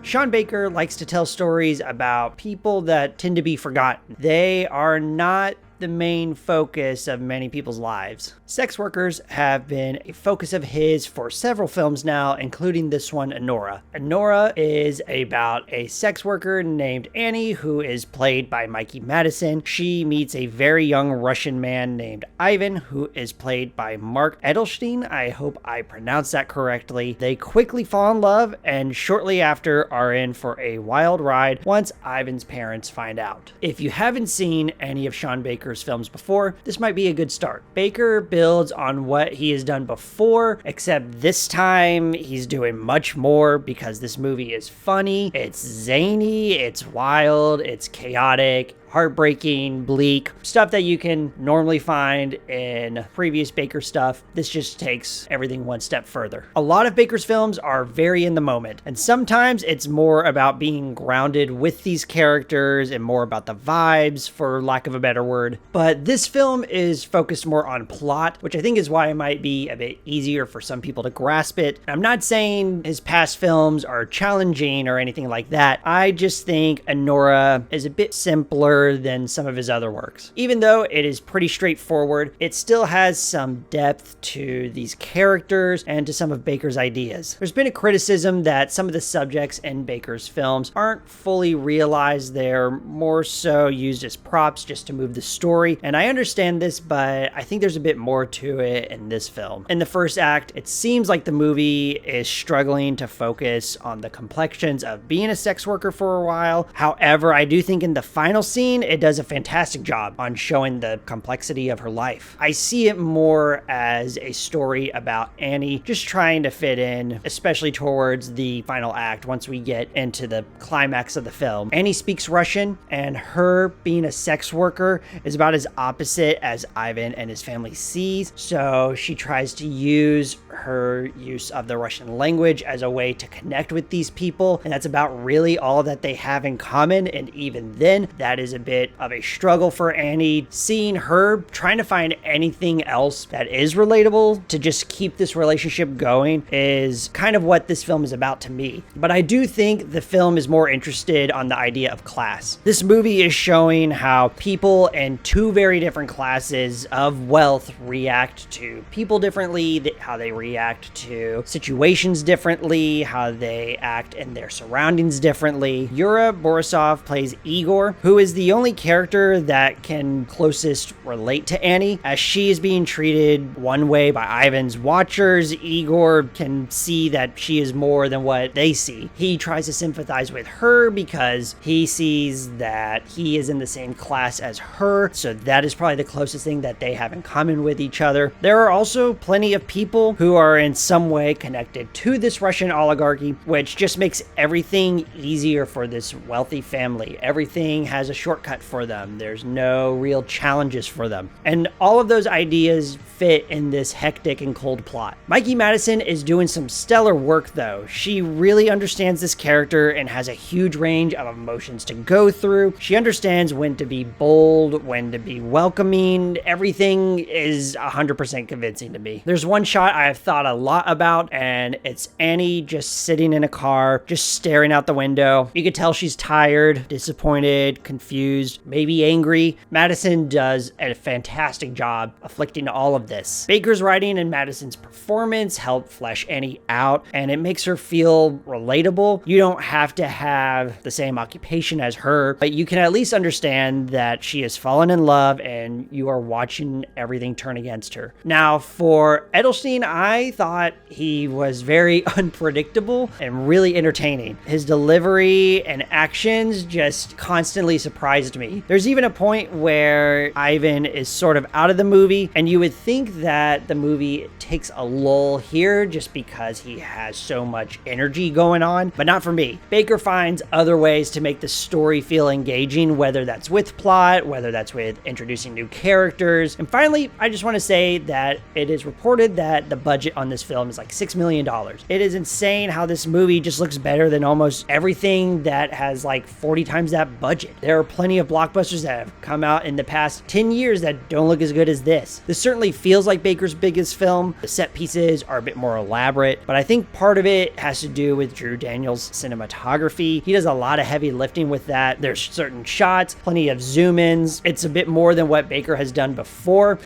Sean Baker likes to tell stories about people that tend to be forgotten. They are not the main focus of many people's lives. Sex workers have been a focus of his for several films now, including this one, Anora. Anora is about a sex worker named Annie who is played by Mikey Madison. She meets a very young Russian man named Ivan who is played by Eydelshteyn. I hope I pronounced that correctly. They quickly fall in love and shortly after are in for a wild ride once Ivan's parents find out. If you haven't seen any of Sean Baker's films before, this might be a good start. Baker builds on what he has done before, except this time he's doing much more because this movie is funny, it's zany, it's wild, it's chaotic, heartbreaking, bleak, stuff that you can normally find in previous Baker stuff. This just takes everything one step further. A lot of Baker's films are very in the moment, and sometimes it's more about being grounded with these characters and more about the vibes, for lack of a better word. But this film is focused more on plot, which I think is why it might be a bit easier for some people to grasp it. I'm not saying his past films are challenging or anything like that. I just think Anora is a bit simpler than some of his other works. Even though it is pretty straightforward, it still has some depth to these characters and to some of Baker's ideas. There's been a criticism that some of the subjects in Baker's films aren't fully realized. They're more so used as props just to move the story, and I understand this, but I think there's a bit more to it in this film. In the first act, it seems like the movie is struggling to focus on the complexions of being a sex worker for a while. However, I do think in the final scene, it does a fantastic job on showing the complexity of her life. I see it more as a story about Annie just trying to fit in, especially towards the final act once we get into the climax of the film. Annie speaks Russian, and her being a sex worker is about as opposite as Ivan and his family sees, so she tries to use her use of the Russian language as a way to connect with these people, and that's about really all that they have in common, and even then, that is a bit of a struggle for Annie. Seeing her trying to find anything else that is relatable to just keep this relationship going is kind of what this film is about to me. But I do think the film is more interested on the idea of class. This movie is showing how people in two very different classes of wealth react to people differently, how they react to situations differently, how they act in their surroundings differently. Yura Borisov plays Igor, who is the only character that can closest relate to Annie, as she is being treated one way by Ivan's watchers. Igor can see that she is more than what they see. He tries to sympathize with her because he sees that he is in the same class as her, so that is probably the closest thing that they have in common with each other. There are also plenty of people who are in some way connected to this Russian oligarchy, which just makes everything easier for this wealthy family. Everything has a shortcut for them. There's no real challenges for them. And all of those ideas fit in this hectic and cold plot. Mikey Madison is doing some stellar work though. She really understands this character and has a huge range of emotions to go through. She understands when to be bold, when to be welcoming. Everything is 100% convincing to me. There's one shot I have thought a lot about, and it's Annie just sitting in a car, just staring out the window. You could tell she's tired, disappointed, confused, maybe angry. Madison does a fantastic job afflicting all of this. Baker's writing and Madison's performance help flesh Annie out, and it makes her feel relatable. You don't have to have the same occupation as her, but you can at least understand that she has fallen in love and you are watching everything turn against her. Now, for Eydelshteyn, I thought he was very unpredictable and really entertaining. His delivery and actions just constantly surprised me. There's even a point where Ivan is sort of out of the movie, and you would think that the movie takes a lull here just because he has so much energy going on, but not for me. Baker finds other ways to make the story feel engaging, whether that's with plot, whether that's with introducing new characters. And finally, I just want to say that it is reported that the budget on this film is like $6 million. It is insane how this movie just looks better than almost everything that has like 40 times that budget. There are plenty of blockbusters that have come out in the past 10 years that don't look as good as this. This certainly feels like Baker's biggest film. The set pieces are a bit more elaborate, but I think part of it has to do with Drew Daniels' cinematography. He does a lot of heavy lifting with that. There's certain shots, plenty of zoom-ins. It's a bit more than what Baker has done before.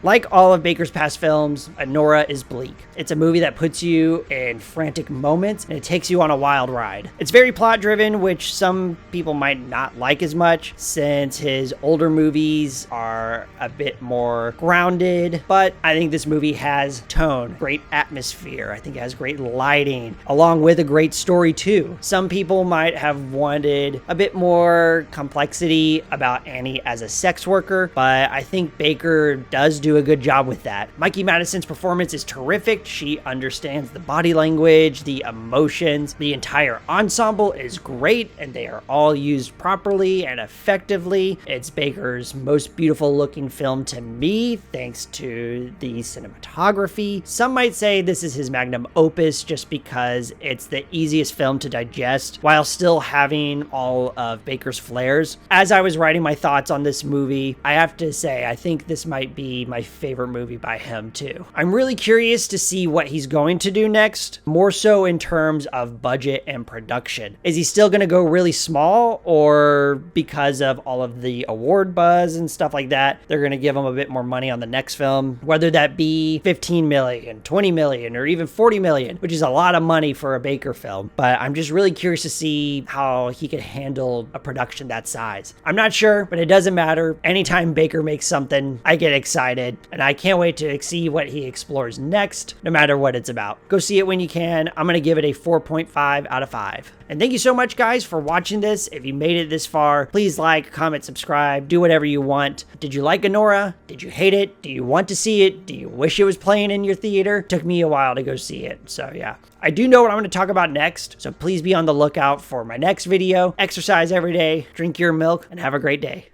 Like all of Baker's past films, Anora is bleak. It's a movie that puts you in frantic moments and it takes you on a wild ride. It's very plot driven, which some people might not like as much since his older movies are a bit more grounded, but I think this movie has tone, great atmosphere. I think it has great lighting, along with a great story too. Some people might have wanted a bit more complexity about Annie as a sex worker, but I think Baker does do a good job with that. Mikey Madison's performance is terrific. She understands the body language, the emotions. The entire ensemble is great, and they are all used properly and effectively. It's Baker's most beautiful looking film to me, thanks to the cinematography. Some might say this is his magnum opus just because it's the easiest film to digest while still having all of Baker's flares. As I was writing my thoughts on this movie, I have to say I think this might be my favorite movie by him too. I'm really curious to see what he's going to do next, more so in terms of budget and production. Is he still going to go really small, or because of all of the award buzz and stuff like that, they're going to give him a bit more money on the next film, whether that be 15 million, 20 million, or even 40 million, which is a lot of money for a Baker film. But I'm just really curious to see how he could handle a production that size. I'm not sure, but it doesn't matter. Anytime Baker makes something, I get excited, and I can't wait to see what he explores next, no matter what it's about. Go see it when you can. I'm going to give it a 4.5 out of 5. And thank you so much, guys, for watching this. If you made it this far, please like, comment, subscribe, do whatever you want. Did you like Anora? Did you hate it? Do you want to see it? Do you wish it was playing in your theater? Took me a while to go see it, so yeah. I do know what I'm going to talk about next, so please be on the lookout for my next video. Exercise every day, drink your milk, and have a great day.